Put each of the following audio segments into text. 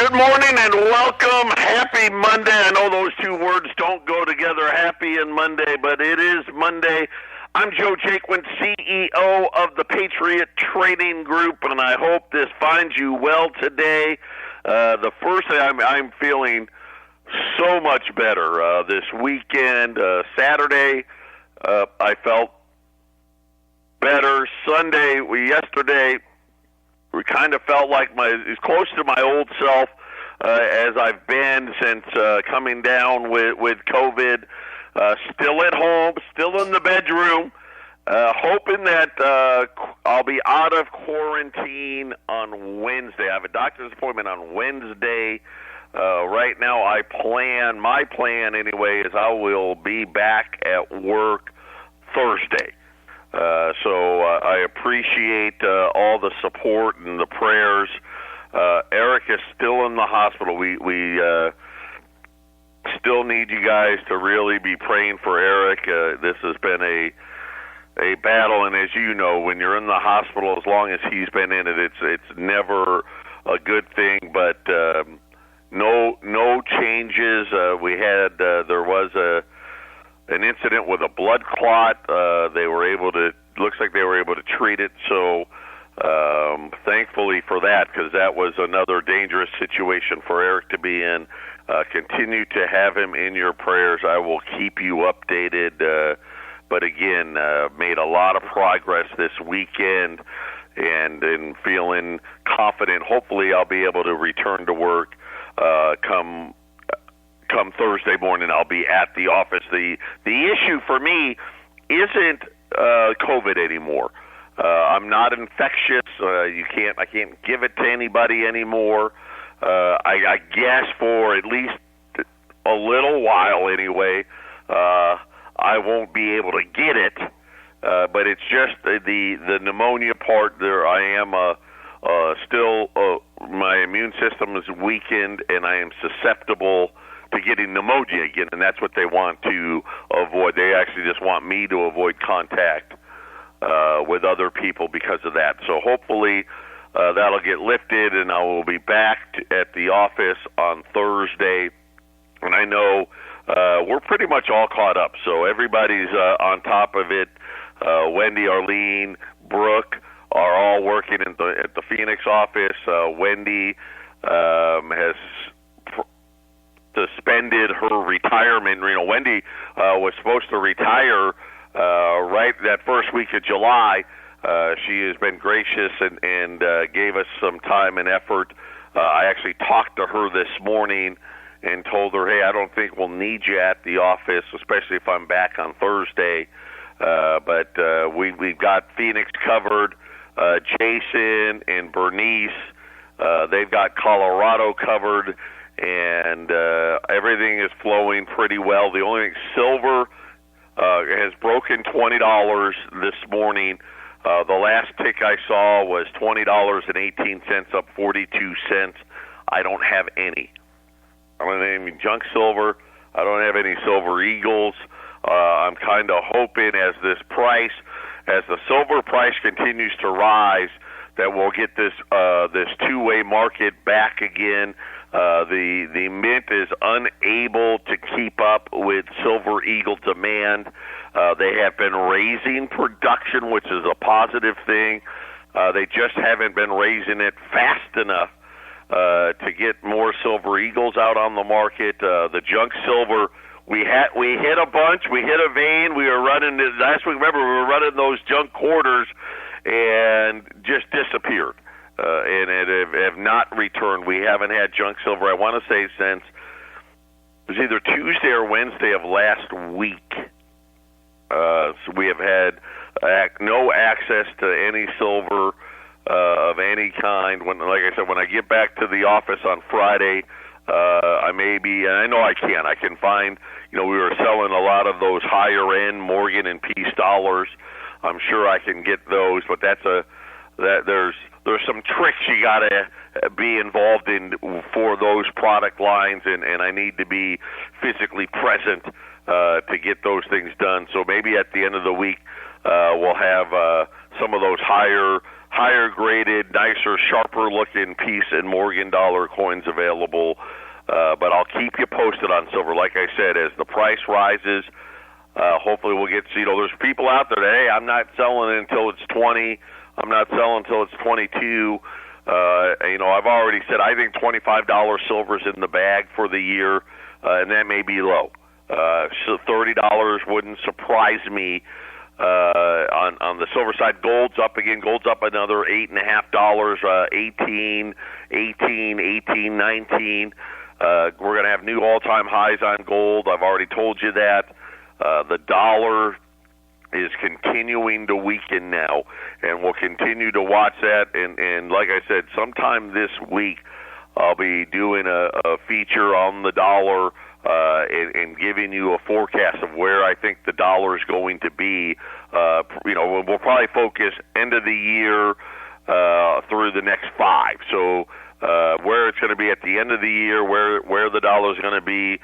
Good morning and welcome. Happy Monday. I know those two words don't go together, happy and Monday, but it is Monday. I'm Joe Jaquin, CEO of the Patriot Trading Group, and I hope this finds you well today. The first thing, I'm feeling so much better. This weekend, Saturday, I felt better. Sunday, yesterday, we kind of felt like as close to my old self as I've been since coming down with COVID. Still at home, still in the bedroom, hoping that I'll be out of quarantine on Wednesday. I have a doctor's appointment on Wednesday. Right now, my plan anyway, is I will be back at work Thursday. So I appreciate all the support and the prayers. Eric is still in the hospital. We still need you guys to really be praying for Eric. This has been a battle, and as you know, when you're in the hospital, as long as he's been in it, it's never a good thing. But no changes. There was an incident with a blood clot. Looks like they were able to treat it. So thankfully for that, because that was another dangerous situation for Eric to be in. Continue to have him in your prayers. I will keep you updated. But again, made a lot of progress this weekend and feeling confident. Hopefully I'll be able to return to work come Thursday morning. I'll be at the office. The issue for me isn't COVID anymore. I'm not infectious. I can't give it to anybody anymore. I guess for at least a little while anyway, I won't be able to get it. But it's just the pneumonia part. There, I am still my immune system is weakened, and I am susceptible to getting pneumonia again, and that's what they want to avoid. They actually just want me to avoid contact with other people because of that. So hopefully that'll get lifted, and I will be back at the office on Thursday. And I know we're pretty much all caught up, so everybody's on top of it. Wendy, Arlene, Brooke are all working at the Phoenix office. Wendy has suspended her retirement. Wendy was supposed to retire right that first week of July. She has been gracious and gave us some time and effort. I actually talked to her this morning and told her, hey, I don't think we'll need you at the office, especially if I'm back on Thursday. But we've got Phoenix covered. Jason and Bernice, they've got Colorado covered. And everything is flowing pretty well. The only thing, silver has broken $20 this morning. The last tick I saw was $20.18, up 42 cents. I don't have any. I don't have any junk silver. I don't have any silver eagles. I'm kind of hoping as the silver price continues to rise, that we'll get this two-way market back again. The mint is unable to keep up with Silver Eagle demand. They have been raising production, which is a positive thing. They just haven't been raising it fast enough to get more Silver Eagles out on the market. The junk silver, we hit a bunch, we hit a vein. We were running last week. Remember, we were running those junk quarters and just disappeared. And have not returned. We haven't had junk silver, I want to say, since it was either Tuesday or Wednesday of last week. So we have had no access to any silver of any kind. Like I said, when I get back to the office on Friday, I may be, and I know I can find, we were selling a lot of those higher-end Morgan and Peace dollars. I'm sure I can get those, but there's some tricks you got to be involved in for those product lines, and I need to be physically present to get those things done. So maybe at the end of the week we'll have some of those higher higher graded, nicer, sharper looking piece and Morgan dollar coins available. But I'll keep you posted on silver. Like I said, as the price rises, hopefully we'll get to, there's people out there that, hey, I'm not selling it until it's 20. I'm not selling until it's 22. I've already said I think $25 silver's in the bag for the year, and that may be low. So $30 wouldn't surprise me. On the silver side, gold's up again. Gold's up another $8.50, 18, 19. We're going to have new all-time highs on gold. I've already told you that. The dollar is continuing to weaken now, and we'll continue to watch that. And like I said, sometime this week, I'll be doing a feature on the dollar and giving you a forecast of where I think the dollar is going to be. We'll probably focus end of the year through the next 5. So where it's going to be at the end of the year, where the dollar is going to be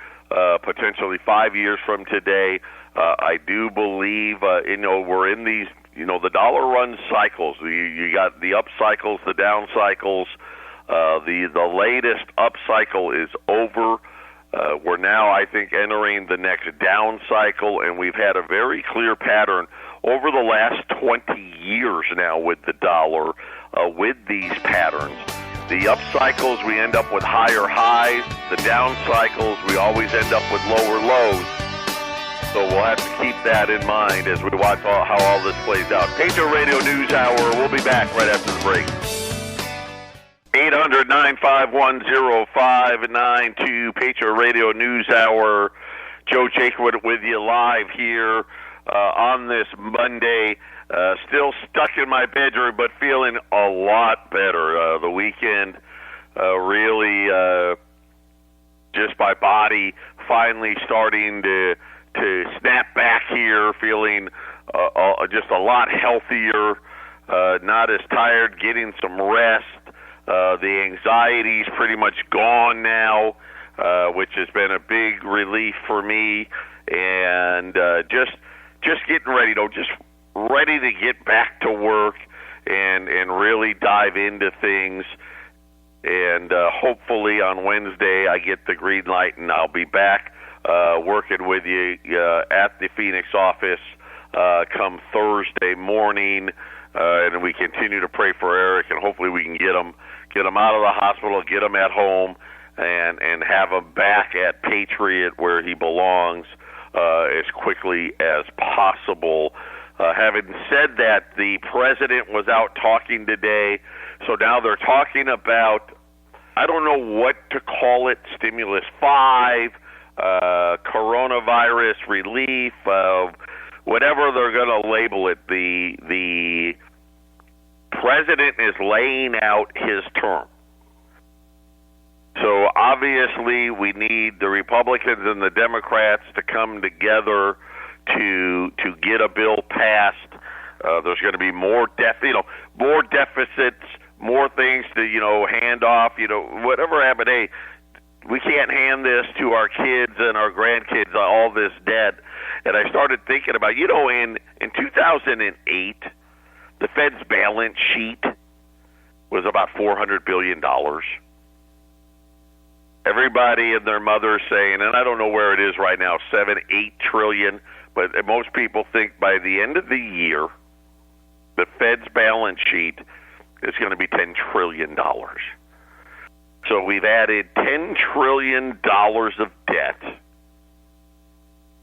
potentially 5 years from today. I do believe, we're in these, the dollar runs cycles. You got the up cycles, the down cycles. The latest up cycle is over. We're now, I think, entering the next down cycle, and we've had a very clear pattern over the last 20 years now with the dollar, with these patterns. The up cycles, we end up with higher highs. The down cycles, we always end up with lower lows. So we'll have to keep that in mind as we watch how all this plays out. Patriot Radio News Hour. We'll be back right after the break. 800-951-0592, Patriot Radio News Hour. Joe Jacob with you live here on this Monday. Still stuck in my bedroom, but feeling a lot better. The weekend really just my body finally starting to snap back here, feeling just a lot healthier, not as tired, getting some rest. The anxiety's pretty much gone now, which has been a big relief for me, and just getting ready, just ready to get back to work and really dive into things. And hopefully on Wednesday I get the green light and I'll be back working with you at the Phoenix office come Thursday morning, and we continue to pray for Eric, and hopefully we can get him out of the hospital, get him at home, and have him back at Patriot where he belongs as quickly as possible. Having said that, the president was out talking today, so now they're talking about, I don't know what to call it, Stimulus 5, coronavirus relief, whatever they're going to label it. The president is laying out his term. So obviously we need the Republicans and the Democrats to come together to get a bill passed. There's going to be more deficits, more things to hand off. Whatever happened. Hey, we can't hand this to our kids and our grandkids, all this debt. And I started thinking about, in 2008, the Fed's balance sheet was about $400 billion. Everybody and their mother saying, and I don't know where it is right now, 7-8 trillion, but most people think by the end of the year, the Fed's balance sheet is going to be $10 trillion. So we've added $10 trillion of debt.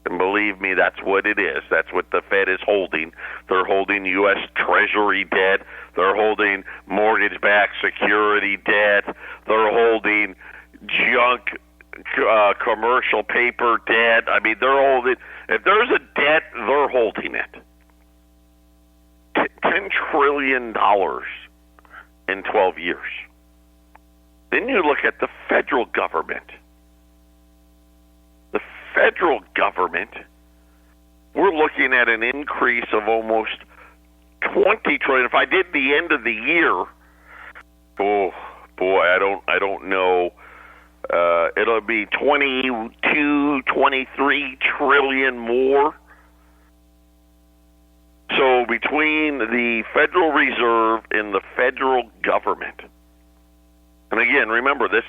And believe me, that's what it is. That's what the Fed is holding. They're holding U.S. Treasury debt. They're holding mortgage-backed security debt. They're holding junk commercial paper debt. I mean, they're holding. If there's a debt, they're holding it. $10 trillion in 12 years. Then you look at the federal government. The federal government, we're looking at an increase of almost $20 trillion. If I did the end of the year, oh boy, I don't know. It'll be 22, 23 trillion more. So between the Federal Reserve and the federal government, and again, remember this,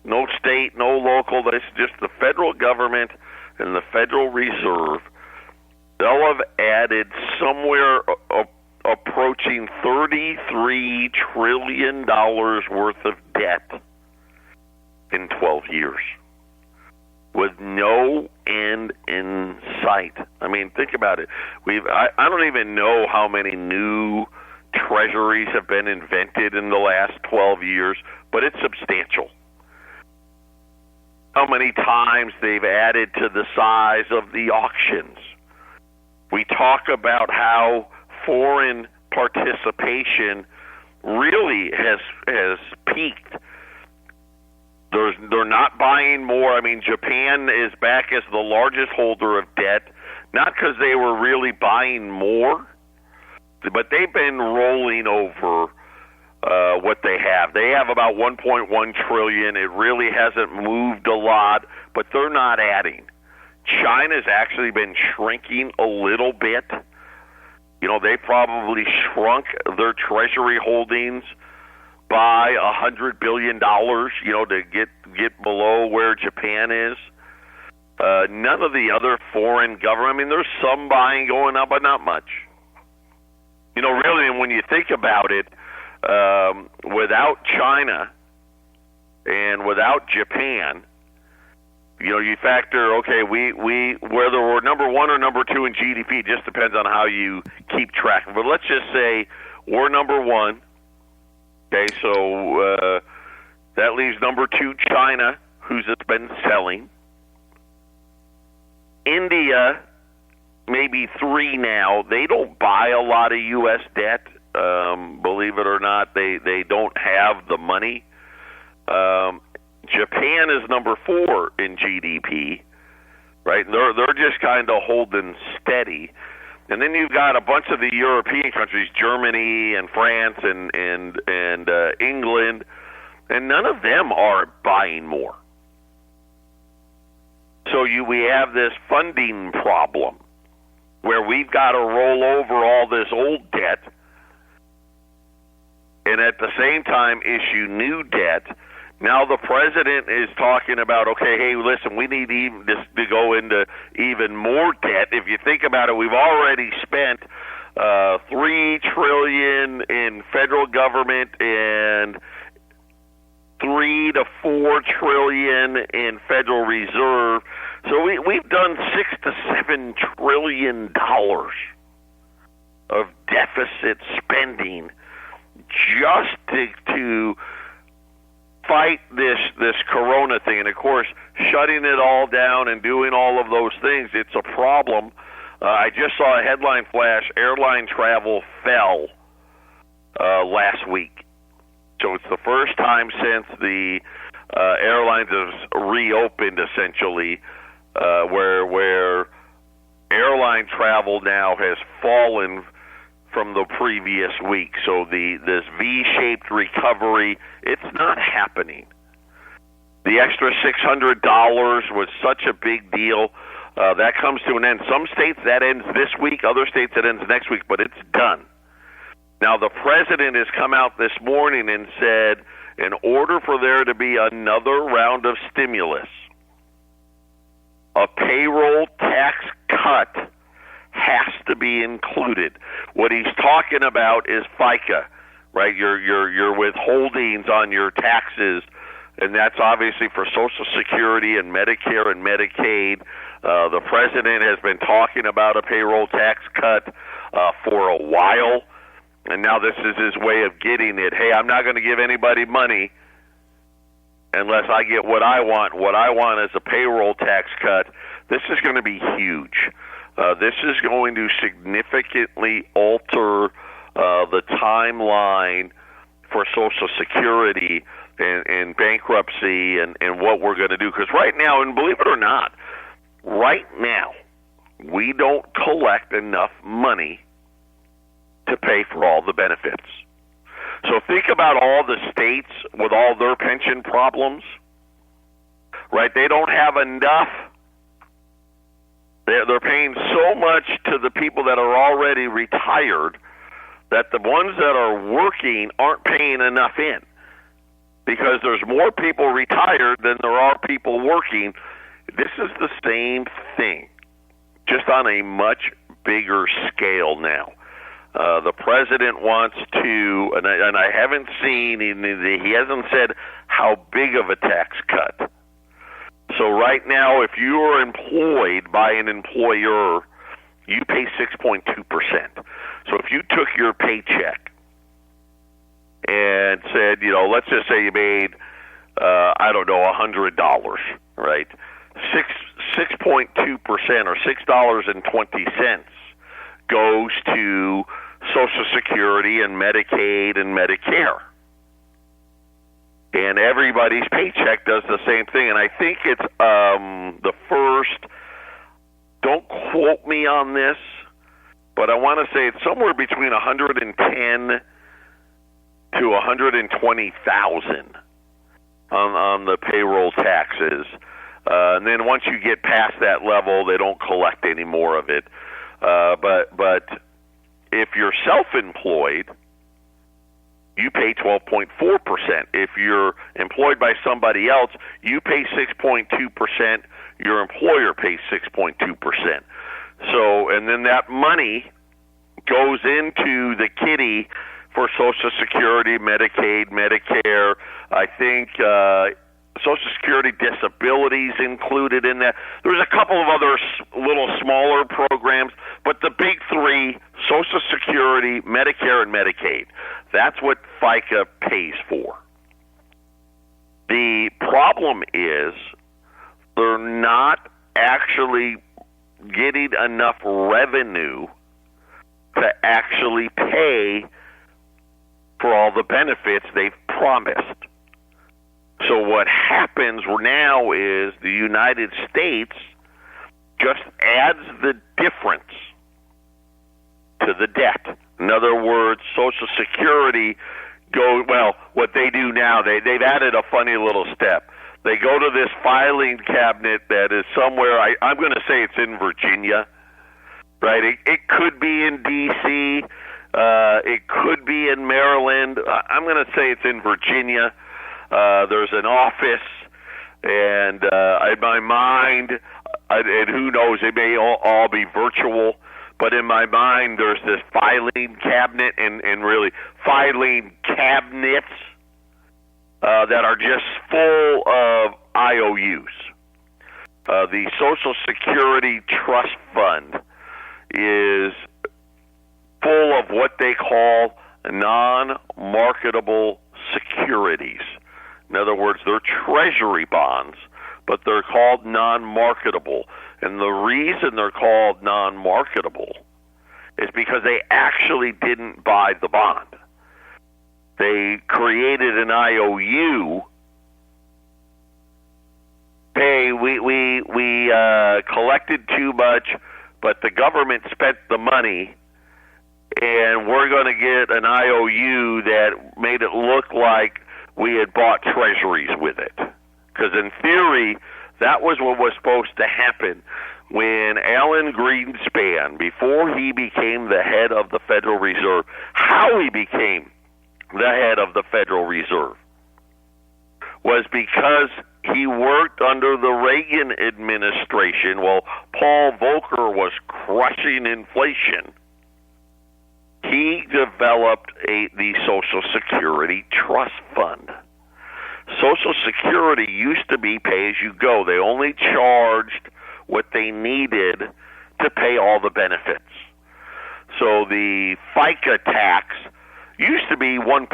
no state, no local, this is just the federal government and the Federal Reserve, they'll have added somewhere approaching $33 trillion worth of debt in 12 years, with no end in sight. I mean, think about it. I don't even know how many new treasuries have been invented in the last 12 years, but it's substantial. How many times they've added to the size of the auctions. We talk about how foreign participation really has peaked. They're not buying more. I mean, Japan is back as the largest holder of debt, not because they were really buying more, but they've been rolling over what they have. They have about $1.1 trillion. It really hasn't moved a lot, but they're not adding. China's actually been shrinking a little bit. You know, they probably shrunk their treasury holdings by $100 billion, you know, to get below where Japan is. None of the other foreign government, I mean, there's some buying going up, but not much. You know, really, when you think about it, without China and without Japan, you know, you factor, okay, we whether we're number one or number two in GDP, just depends on how you keep track. But let's just say we're number one. Okay, so that leaves number two, China, who's been selling. India, maybe three now. They don't buy a lot of U.S. debt. Believe it or not, they don't have the money. Japan is number four in GDP, right? They're just kind of holding steady. And then you've got a bunch of the European countries, Germany and France and England, and none of them are buying more. So we have this funding problem where we've got to roll over all this old debt and at the same time issue new debt. Now the president is talking about, okay, hey, listen, we need to go into even more debt. If you think about it, we've already spent $3 trillion in federal government and $3 to $4 trillion in Federal Reserve. So we've done $6 to $7 trillion of deficit spending just to fight this corona thing. And of course, shutting it all down and doing all of those things, it's a problem. I just saw a headline flash, airline travel fell last week. So it's the first time since the airlines have reopened, essentially, where airline travel now has fallen from the previous week. So this V-shaped recovery, it's not happening. The extra $600 was such a big deal. That comes to an end. Some states that ends this week, other states that ends next week, but it's done. Now the president has come out this morning and said, in order for there to be another round of stimulus, a payroll tax cut has to be included. What he's talking about is FICA, right? Your withholdings on your taxes, and that's obviously for Social Security and Medicare and Medicaid. The president has been talking about a payroll tax cut for a while, and now this is his way of getting it. Hey, I'm not going to give anybody money unless I get what I want. What I want is a payroll tax cut. This is going to be huge. This is going to significantly alter the timeline for Social Security and bankruptcy and what we're going to do. Because right now, and believe it or not, right now, we don't collect enough money to pay for all the benefits. So think about all the states with all their pension problems, right? They don't have enough They're paying so much to the people that are already retired that the ones that are working aren't paying enough in, because there's more people retired than there are people working. This is the same thing, just on a much bigger scale now. The president wants to, and I haven't seen, he hasn't said how big of a tax cut. So right now, if you are employed by an employer, you pay 6.2%. So if you took your paycheck and said, let's just say you made, $100, right? 6.2% or $6.20 goes to Social Security and Medicaid and Medicare. And everybody's paycheck does the same thing. And I think it's the first, don't quote me on this, but I want to say it's somewhere between 110 to 120,000 on the payroll taxes. And then once you get past that level, they don't collect any more of it. But if you're self-employed, you pay 12.4%. If you're employed by somebody else, you pay 6.2%. Your employer pays 6.2%. So, and then that money goes into the kitty for Social Security, Medicaid, Medicare. I think Social Security disabilities included in that. There's a couple of other little smaller programs, but the big three, Social Security, Medicare, and Medicaid, that's what FICA pays for. The problem is they're not actually getting enough revenue to actually pay for all the benefits they've promised. So what happens now is the United States just adds the difference to the debt. In other words, Social Security what they do now, they've added a funny little step. They go to this filing cabinet that is somewhere, I'm going to say it's in Virginia, right? It could be in D.C., it could be in Maryland. I'm going to say it's in Virginia. There's an office, and in my mind, and who knows, it may all be virtual, but in my mind, there's this filing cabinet and really filing cabinets that are just full of IOUs. The Social Security Trust Fund is full of what they call non-marketable securities. In other words, they're treasury bonds, but they're called non-marketable. And the reason they're called non-marketable is because they actually didn't buy the bond. They created an IOU. Hey, we collected too much, but the government spent the money, and we're going to get an IOU that made it look like we had bought treasuries with it. Because in theory, that was what was supposed to happen when Alan Greenspan, before he became the head of the Federal Reserve, how he became the head of the Federal Reserve was because he worked under the Reagan administration while Paul Volcker was crushing inflation. He developed the Social Security Trust Fund. Social Security used to be pay-as-you-go. They only charged what they needed to pay all the benefits. So the FICA tax used to be 1%.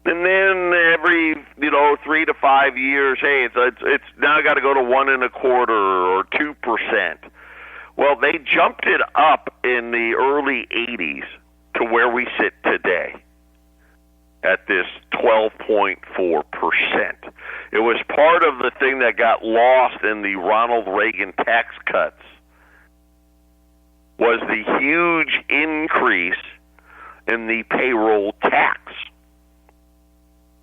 And then every 3 to 5 years, hey, it's now got to go to 1.25% or 2%. Well, they jumped it up in the early 80s to where we sit today at this 12.4%. It was part of the thing that got lost in the Ronald Reagan tax cuts was the huge increase in the payroll tax.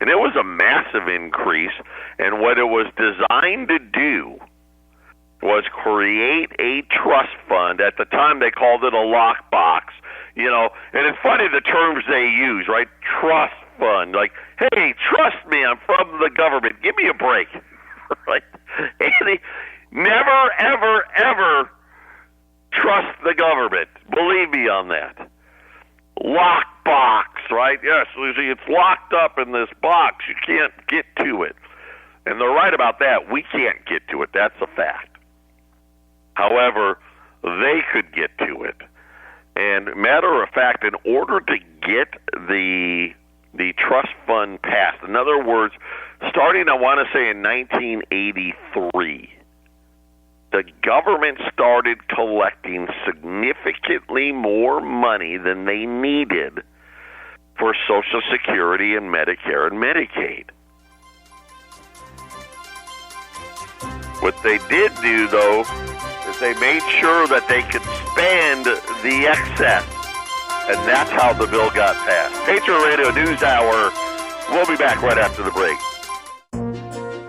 And it was a massive increase, and what it was designed to do was create a trust fund. At the time, they called it a lockbox. And it's funny the terms they use, right? Trust fund. Like, hey, trust me, I'm from the government. Give me a break, right? And never, ever, ever trust the government. Believe me on that. Lockbox, right? Yes, it's locked up in this box. You can't get to it. And they're right about that. We can't get to it. That's a fact. However, they could get to it. And matter of fact, in order to get the trust fund passed, in other words, starting, I want to say, in 1983, the government started collecting significantly more money than they needed for Social Security and Medicare and Medicaid. What they did do, though, is they made sure that they could spend the excess. And that's how the bill got passed. Patriot Radio News Hour. We'll be back right after the break.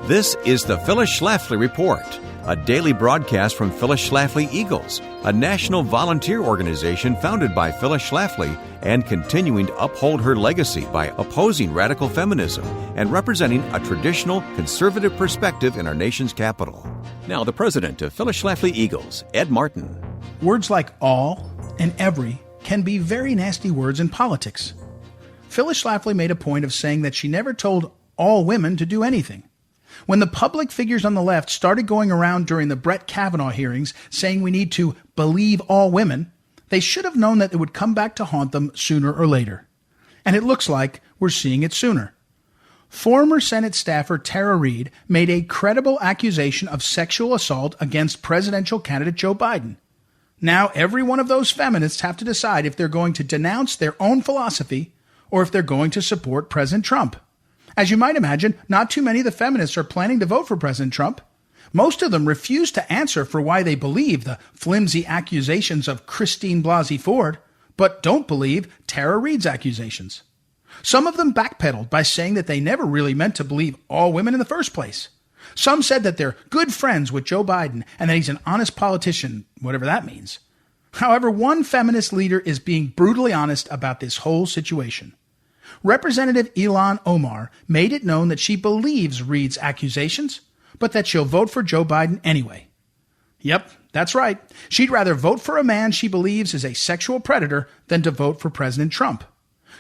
This is the Phyllis Schlafly Report, a daily broadcast from Phyllis Schlafly Eagles, a national volunteer organization founded by Phyllis Schlafly and continuing to uphold her legacy by opposing radical feminism and representing a traditional conservative perspective in our nation's capital. Now, the president of Phyllis Schlafly Eagles, Ed Martin. Words like all and every can be very nasty words in politics. Phyllis Schlafly made a point of saying that she never told all women to do anything. When the public figures on the left started going around during the Brett Kavanaugh hearings saying we need to believe all women, they should have known that it would come back to haunt them sooner or later. And it looks like we're seeing it sooner. Former Senate staffer Tara Reade made a credible accusation of sexual assault against presidential candidate Joe Biden. Now every one of those feminists have to decide if they're going to denounce their own philosophy or if they're going to support President Trump. As you might imagine, not too many of the feminists are planning to vote for President Trump. Most of them refuse to answer for why they believe the flimsy accusations of Christine Blasey Ford, but don't believe Tara Reade's accusations. Some of them backpedaled by saying that they never really meant to believe all women in the first place. Some said that they're good friends with Joe Biden and that he's an honest politician, whatever that means. However, one feminist leader is being brutally honest about this whole situation. Representative Ilhan Omar made it known that she believes Reade's accusations, but that she'll vote for Joe Biden anyway. Yep, that's right. She'd rather vote for a man she believes is a sexual predator than to vote for President Trump.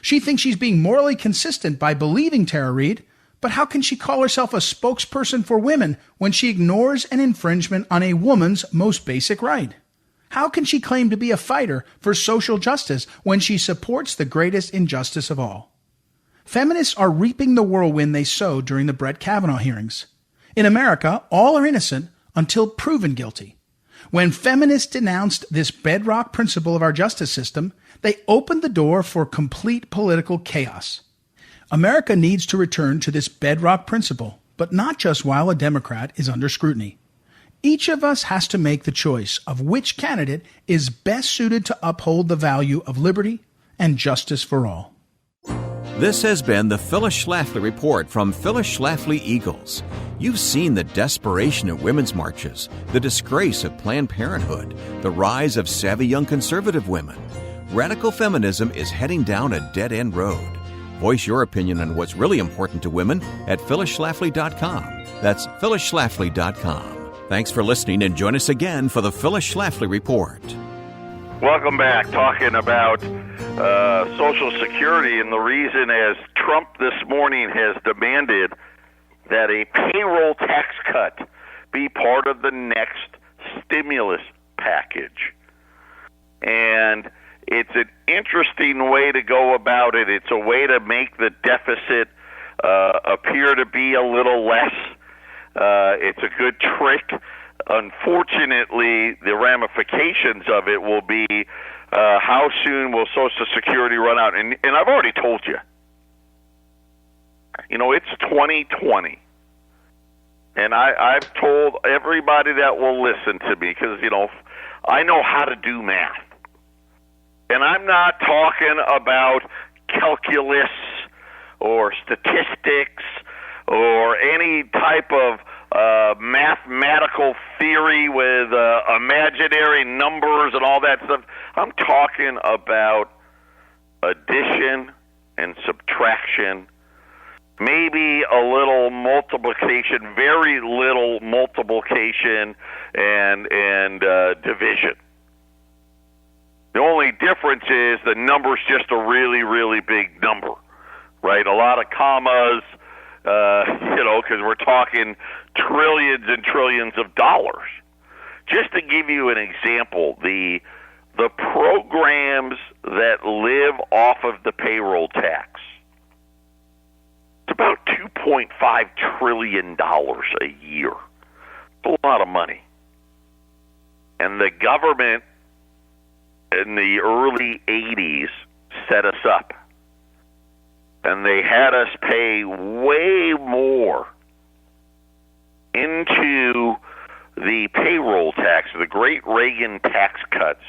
She thinks she's being morally consistent by believing Tara Reade, but how can she call herself a spokesperson for women when she ignores an infringement on a woman's most basic right? How can she claim to be a fighter for social justice when she supports the greatest injustice of all? Feminists are reaping the whirlwind they sowed during the Brett Kavanaugh hearings. In America, all are innocent until proven guilty. When feminists denounced this bedrock principle of our justice system, they opened the door for complete political chaos. America needs to return to this bedrock principle, but not just while a Democrat is under scrutiny. Each of us has to make the choice of which candidate is best suited to uphold the value of liberty and justice for all. This has been the Phyllis Schlafly Report from Phyllis Schlafly Eagles. You've seen the desperation at women's marches, the disgrace of Planned Parenthood, the rise of savvy young conservative women. Radical feminism is heading down a dead-end road. Voice your opinion on what's really important to women at phyllisschlafly.com. That's phyllisschlafly.com. Thanks for listening and join us again for the Phyllis Schlafly Report. Welcome back, talking about Social Security, and the reason, as Trump this morning has demanded that a payroll tax cut be part of the next stimulus package. And it's an interesting way to go about it. It's a way to make the deficit appear to be a little less. It's a good trick. Unfortunately, the ramifications of it will be how soon will Social Security run out? And I've already told you. It's 2020. And I've told everybody that will listen to me because, I know how to do math. And I'm not talking about calculus or statistics or any type of mathematical theory with imaginary numbers and all that stuff. I'm talking about addition and subtraction, maybe a little multiplication, very little multiplication and division. The only difference is the number's just a really, really big number, right? A lot of commas, because we're talking trillions and trillions of dollars. Just to give you an example, the programs that live off of the payroll tax, it's about $2.5 trillion a year. It's a lot of money. And the government in the early 80s set us up. And they had us pay way more into the payroll tax, the great Reagan tax cuts,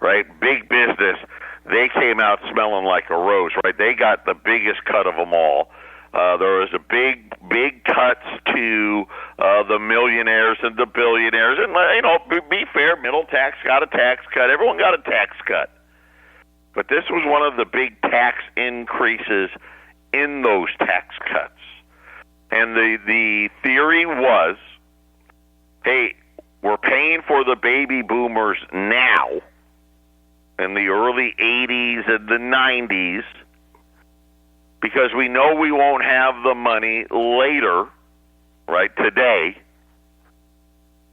right? Big business, they came out smelling like a rose, right? They got the biggest cut of them all. There was a big cuts to the millionaires and the billionaires. And, be fair, middle tax got a tax cut. Everyone got a tax cut. But this was one of the big tax increases in those tax cuts. And the theory was, hey, we're paying for the baby boomers now in the early 80s and the 90s because we know we won't have the money later, right, today,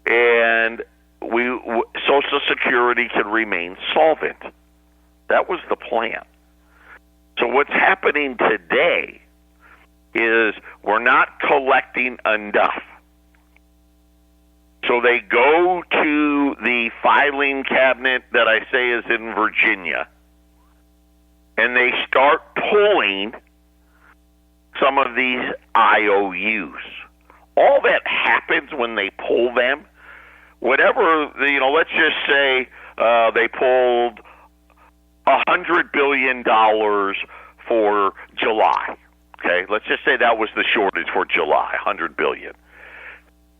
and Social Security can remain solvent. That was the plan. So what's happening today is we're not collecting enough. So they go to the filing cabinet that I say is in Virginia, and they start pulling some of these IOUs. All that happens when they pull them, whatever, let's just say they pulled $100 billion for July. Okay, let's just say that was the shortage for July, $100 billion.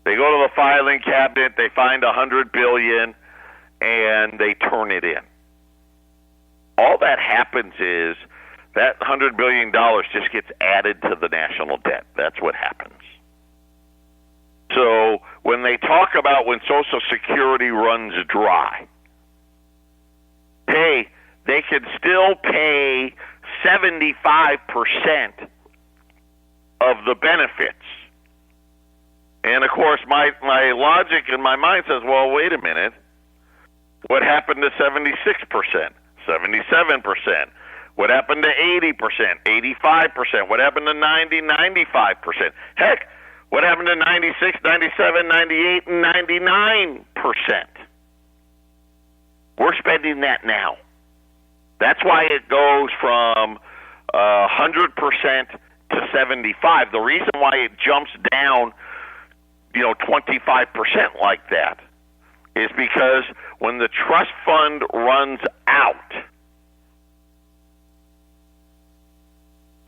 They go to the filing cabinet, they find $100 billion, and they turn it in. All that happens is that $100 billion just gets added to the national debt. That's what happens. So when they talk about when Social Security runs dry, hey, they can still pay 75% of the benefits. And, of course, my logic in my mind says, well, wait a minute. What happened to 76%, 77%? What happened to 80%, 85%? What happened to 90, 95%? Heck, what happened to 96, 97, 98, and 99%? We're spending that now. That's why it goes from 100% to 75%. The reason why it jumps down 25% like that is because when the trust fund runs out,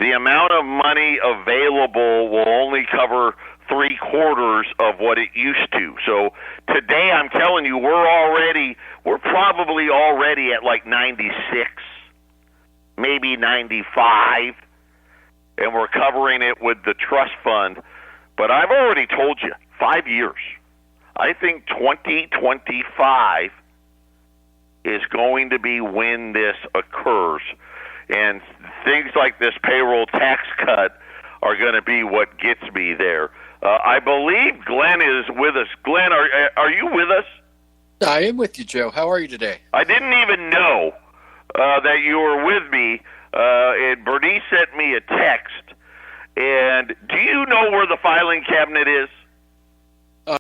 the amount of money available will only cover 3/4 of what it used to. So today, I'm telling you, we're probably already at like 96, maybe 95, and we're covering it with the trust fund. But I've already told you, 5 years. I think 2025 is going to be when this occurs. And things like this payroll tax cut are going to be what gets me there. I believe Glenn is with us. Glenn, are you with us? I am with you, Joe. How are you today? I didn't even know that you were with me. And Bernice sent me a text. And do you know where the filing cabinet is?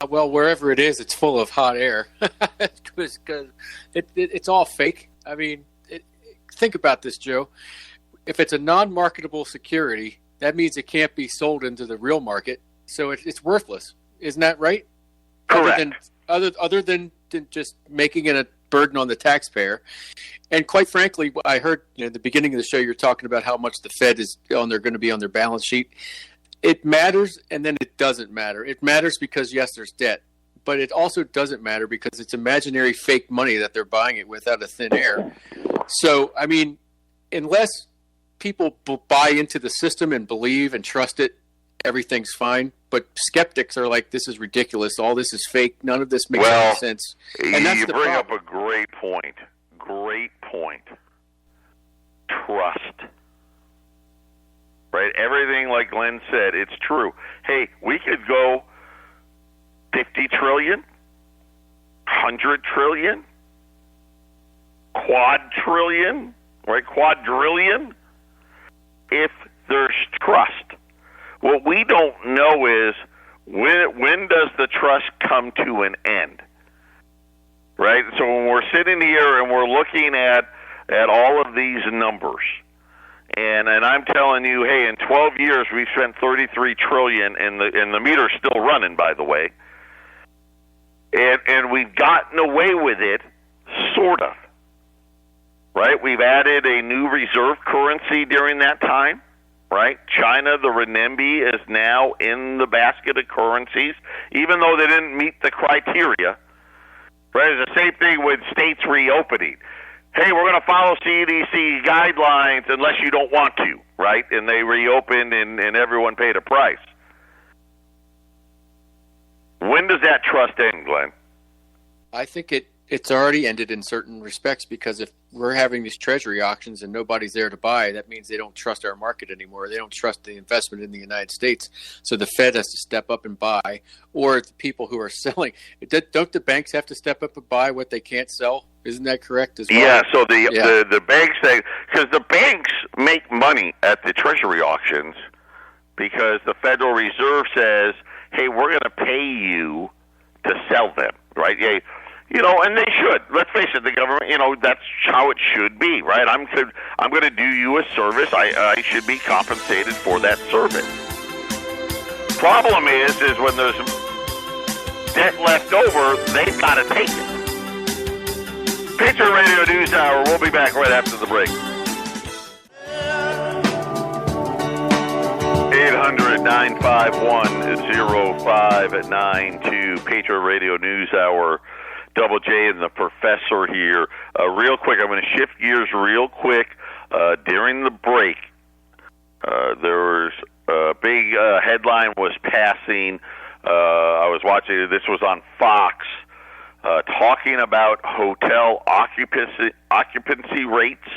Well, wherever it is, it's full of hot air. Because it's all fake. I mean, think about this, Joe. If it's a non-marketable security, that means it can't be sold into the real market, so it's worthless. Isn't that right? Correct. Other than just making it a burden on the taxpayer. And quite frankly, I heard at the beginning of the show you're talking about how much the Fed is going to be on their balance sheet. It matters, and then it doesn't matter. It matters because, yes, there's debt, but it also doesn't matter because it's imaginary fake money that they're buying it with out of thin air. So, I mean, unless people buy into the system and believe and trust it, everything's fine. But skeptics are like, this is ridiculous. All this is fake. None of this makes any sense. And that's you the bring problem. up a great point. Great point. Trust. Right? Everything, like Glenn said, it's true. Hey, we could go 50 trillion, 100 trillion, quadrillion, right? Quadrillion, if there's trust. What we don't know is when does the trust come to an end, right? So when we're sitting here and we're looking at all of these numbers, and I'm telling you, hey, in 12 years we've spent 33 trillion, and the meter's still running, by the way, and we've gotten away with it, sort of, right? We've added a new reserve currency during that time. Right? China, the renminbi, is now in the basket of currencies, even though they didn't meet the criteria. Right? It's the same thing with states reopening. Hey, we're going to follow CDC guidelines unless you don't want to, right? And they reopened and everyone paid a price. When does that trust end, Glenn? I think it's already ended in certain respects, because if we're having these treasury auctions and nobody's there to buy, that means they don't trust our market anymore. They don't trust the investment in the United States. So the Fed has to step up and buy, or the people who are selling. Don't the banks have to step up and buy what they can't sell? Isn't that correct as well? Yeah, so the banks, because the banks make money at the treasury auctions because the Federal Reserve says, hey, we're going to pay you to sell them, right? Yeah. You know, and they should. Let's face it, the government, you know, that's how it should be, right? I'm going to do you a service. I should be compensated for that service. Problem is when there's debt left over, they've got to take it. Patriot Radio News Hour. We'll be back right after the break. 800-951-0592. Patriot Radio News Hour. Double J and the Professor here. Real quick, I'm going to shift gears real quick. During the break, there was a big headline was passing. I was watching, this was on Fox, talking about hotel occupancy rates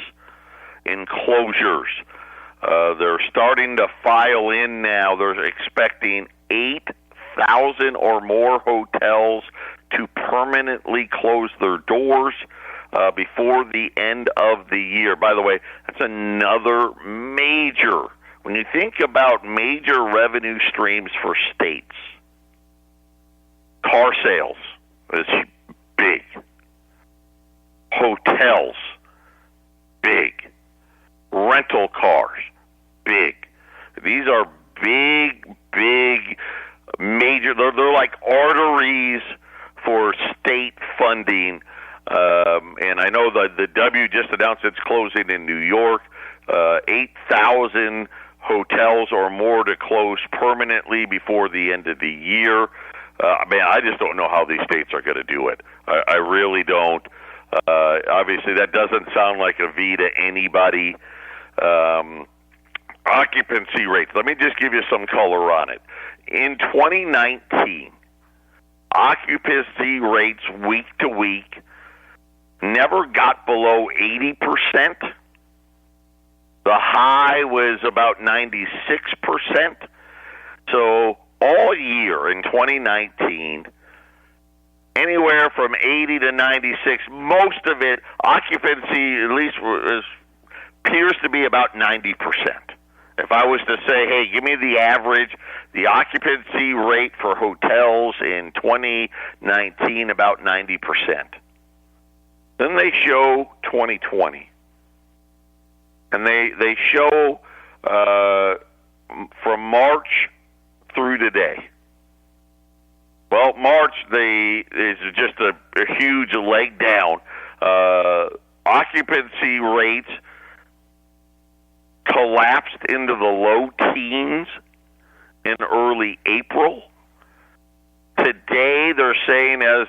in closures. They're starting to file in now. They're expecting 8,000 or more hotels to permanently close their doors before the end of the year. By the way, that's another major, when you think about major revenue streams for states, car sales is big. Hotels, big. Rental cars, big. These are big, major, they're like arteries for state funding, and I know the W just announced it's closing in New York. 8,000 hotels or more to close permanently before the end of the year. I just don't know how these states are going to do it. I really don't. Obviously, that doesn't sound like a V to anybody. Occupancy rates. Let me just give you some color on it. In 2019, occupancy rates week to week never got below 80%. The high was about 96%. So all year in 2019, anywhere from 80 to 96, most of it, occupancy at least appears to be about 90%. If I was to say, hey, give me the average, the occupancy rate for hotels in 2019, about 90%. Then they show 2020. And they show from March through today. Well, March is just a huge leg down. Occupancy rates collapsed into the low teens in early April. Today, they're saying as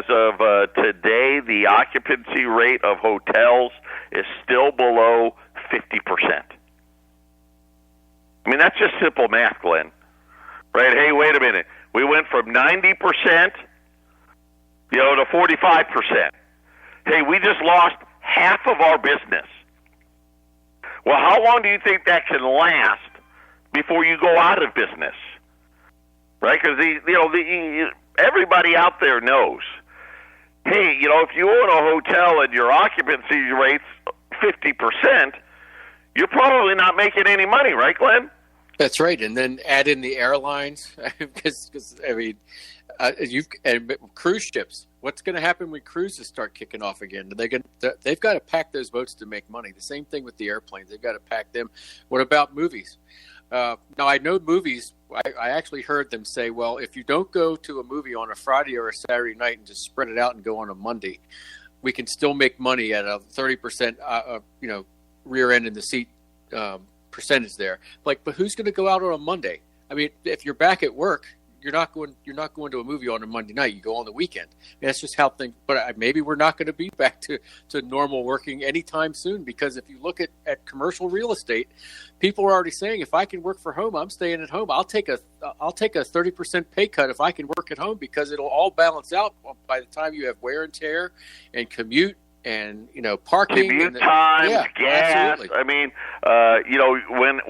of today, the occupancy rate of hotels is still below 50%. I mean, that's just simple math, Glenn. Right? Hey, wait a minute. We went from 90%, to 45%. Hey, we just lost half of our business. Well, how long do you think that can last before you go out of business? Right? Because everybody out there knows. Hey, if you own a hotel and your occupancy rate's 50%, you're probably not making any money, right, Glenn? That's right, and then add in the airlines, because and cruise ships. What's going to happen when cruises start kicking off again? They've got to pack those boats to make money. The same thing with the airplanes. They've got to pack them. What about movies? Now, I know movies. I actually heard them say, well, if you don't go to a movie on a Friday or a Saturday night and just spread it out and go on a Monday, we can still make money at a 30%, rear end in the seat percentage there. Like, but who's going to go out on a Monday? I mean, if you're back at work, you're not going to a movie on a Monday night. You go on the weekend. I mean, that's just how things. But maybe we're not going to be back to normal working anytime soon, because if you look at commercial real estate, people are already saying, if I can work from home, I'm staying at home. I'll take a 30% pay cut if I can work at home, because it'll all balance out by the time you have wear and tear and commute and parking, commute time, gas. Absolutely. I mean,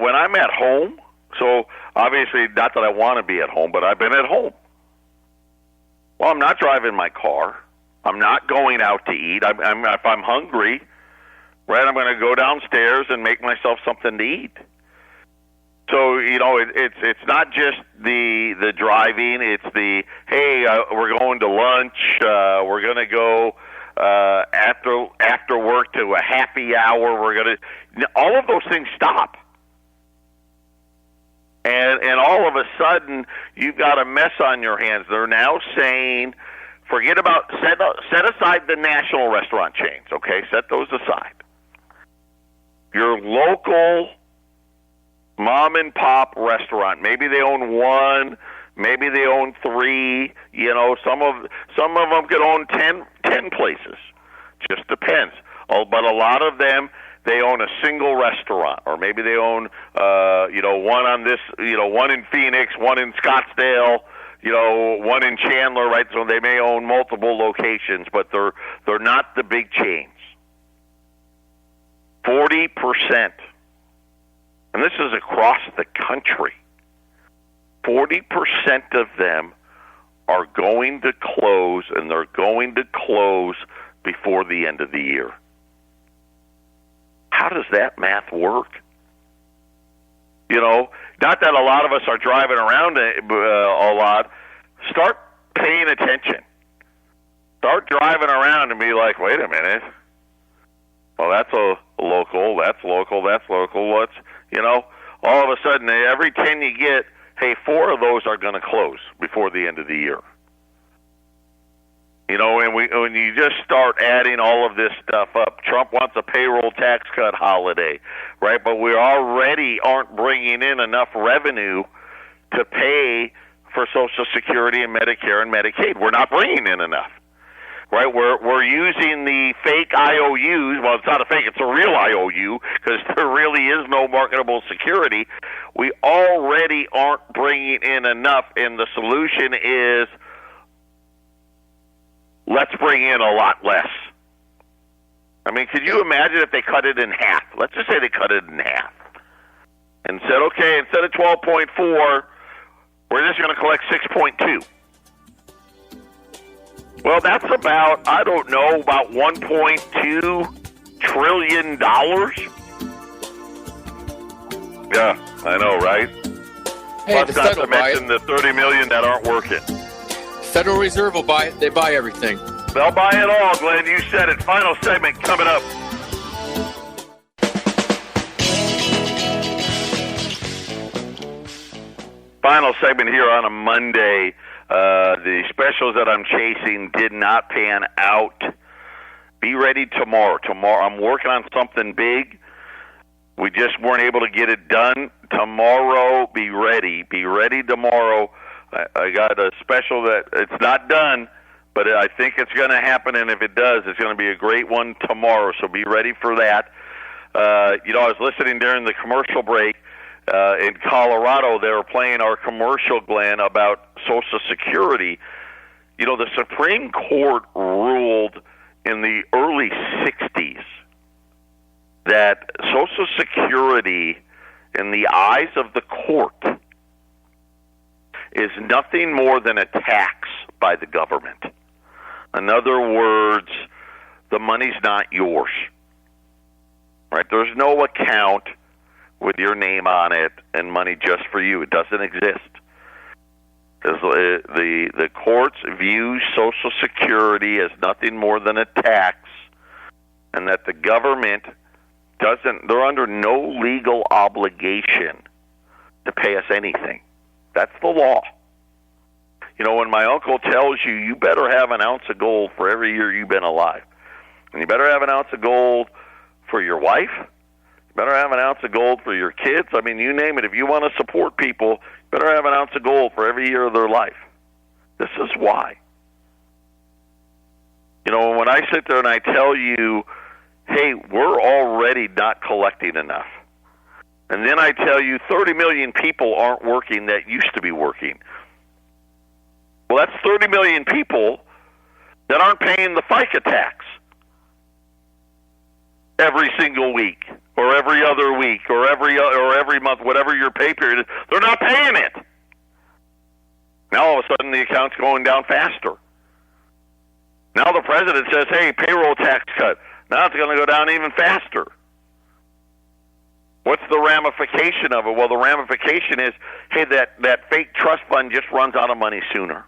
when I'm at home. So, obviously, not that I want to be at home, but I've been at home. Well, I'm not driving my car. I'm not going out to eat. If I'm hungry, right, I'm going to go downstairs and make myself something to eat. So, it's not just the driving. It's the, hey, we're going to lunch. We're going to go after work to a happy hour. All of those things stop. And all of a sudden, you've got a mess on your hands. They're now saying, set aside the national restaurant chains, okay? Set those aside. Your local mom-and-pop restaurant, maybe they own one, maybe they own three. Some of them could own 10 places. Just depends. But a lot of them, they own a single restaurant, or maybe they own, one on this, one in Phoenix, one in Scottsdale, one in Chandler, right? So they may own multiple locations, but they're not the big chains. 40%, and this is across the country. 40% of them are going to close, and they're going to close before the end of the year. How does that math work? Not that a lot of us are driving around a lot. Start paying attention. Start driving around and be like, wait a minute. Well, that's a local, that's local, that's local. All of a sudden, every 10 you get, hey, 4 of those are going to close before the end of the year. And when you just start adding all of this stuff up, Trump wants a payroll tax cut holiday, right? But we already aren't bringing in enough revenue to pay for Social Security and Medicare and Medicaid. We're not bringing in enough, right? We're using the fake IOUs. Well, it's not a fake; it's a real IOU, because there really is no marketable security. We already aren't bringing in enough, and the solution is, let's bring in a lot less. I mean, could you imagine if they cut it in half? Let's just say they cut it in half and said, okay, instead of 12.4, we're just going to collect 6.2. Well, that's about, about $1.2 trillion. Yeah, I know, right? Hey, plus, not to mention the 30 million that aren't working. Federal Reserve will buy it. They buy everything. They'll buy it all, Glenn. You said it. Final segment coming up. Final segment here on a Monday. The specials that I'm chasing did not pan out. Be ready tomorrow. Tomorrow I'm working on something big. We just weren't able to get it done. Tomorrow, be ready. Be ready tomorrow. I got a special that it's not done, but I think it's going to happen, and if it does, it's going to be a great one tomorrow, so be ready for that. I was listening during the commercial break. In Colorado, they were playing our commercial, Glenn, about Social Security. The Supreme Court ruled in the early 60s that Social Security, in the eyes of the court, is nothing more than a tax by the government. In other words, the money's not yours. Right? There's no account with your name on it and money just for you. It doesn't exist. The courts view Social Security as nothing more than a tax, and that the government they're under no legal obligation to pay us anything. That's the law. When my uncle tells you, you better have an ounce of gold for every year you've been alive, and you better have an ounce of gold for your wife, you better have an ounce of gold for your kids. I mean, you name it. If you want to support people, you better have an ounce of gold for every year of their life. This is why. When I sit there and I tell you, hey, we're already not collecting enough, and then I tell you 30 million people aren't working that used to be working. Well, that's 30 million people that aren't paying the FICA tax every single week, or every other week, or every month, whatever your pay period is. They're not paying it. Now all of a sudden the account's going down faster. Now the president says, hey, payroll tax cut. Now it's going to go down even faster. What's the ramification of it? Well, the ramification is, hey, that fake trust fund just runs out of money sooner,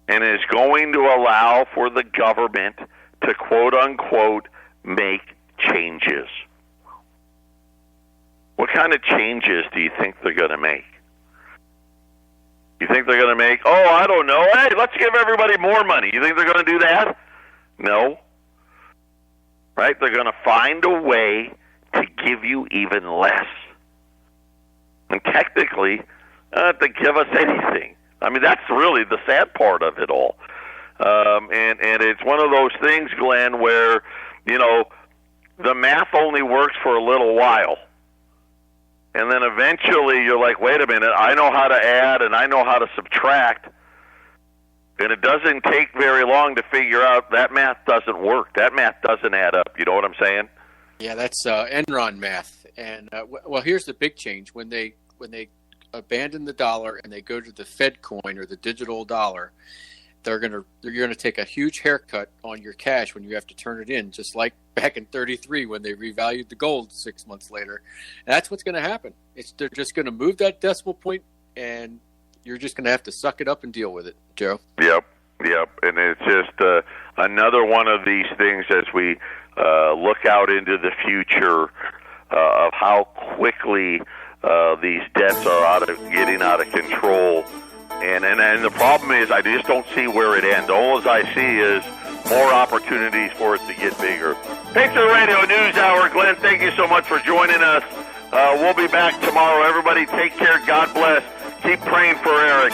and is going to allow for the government to, quote unquote, make changes. What kind of changes do you think they're going to make? You think they're going to make, I don't know, hey, let's give everybody more money. You think they're going to do that? No. Right? They're going to find a way to give you even less. And technically, to give us anything. I mean, that's really the sad part of it all. And it's one of those things, Glenn, where, the math only works for a little while. And then eventually you're like, wait a minute, I know how to add and I know how to subtract. And it doesn't take very long to figure out that math doesn't work. That math doesn't add up. You know what I'm saying? Yeah, that's Enron math. And well, here's the big change: when they abandon the dollar and they go to the Fed coin or the digital dollar, you're gonna take a huge haircut on your cash when you have to turn it in, just like back in '33 when they revalued the gold 6 months later. And that's what's going to happen. They're just going to move that decimal point, and you're just going to have to suck it up and deal with it, Joe. Yep. And it's just another one of these things as we look out into the future of how quickly these debts are getting out of control. And the problem is I just don't see where it ends. All as I see is more opportunities for it to get bigger. Patriot Radio News Hour. Glenn, thank you so much for joining us. We'll be back tomorrow. Everybody take care. God bless. Keep praying for Eric.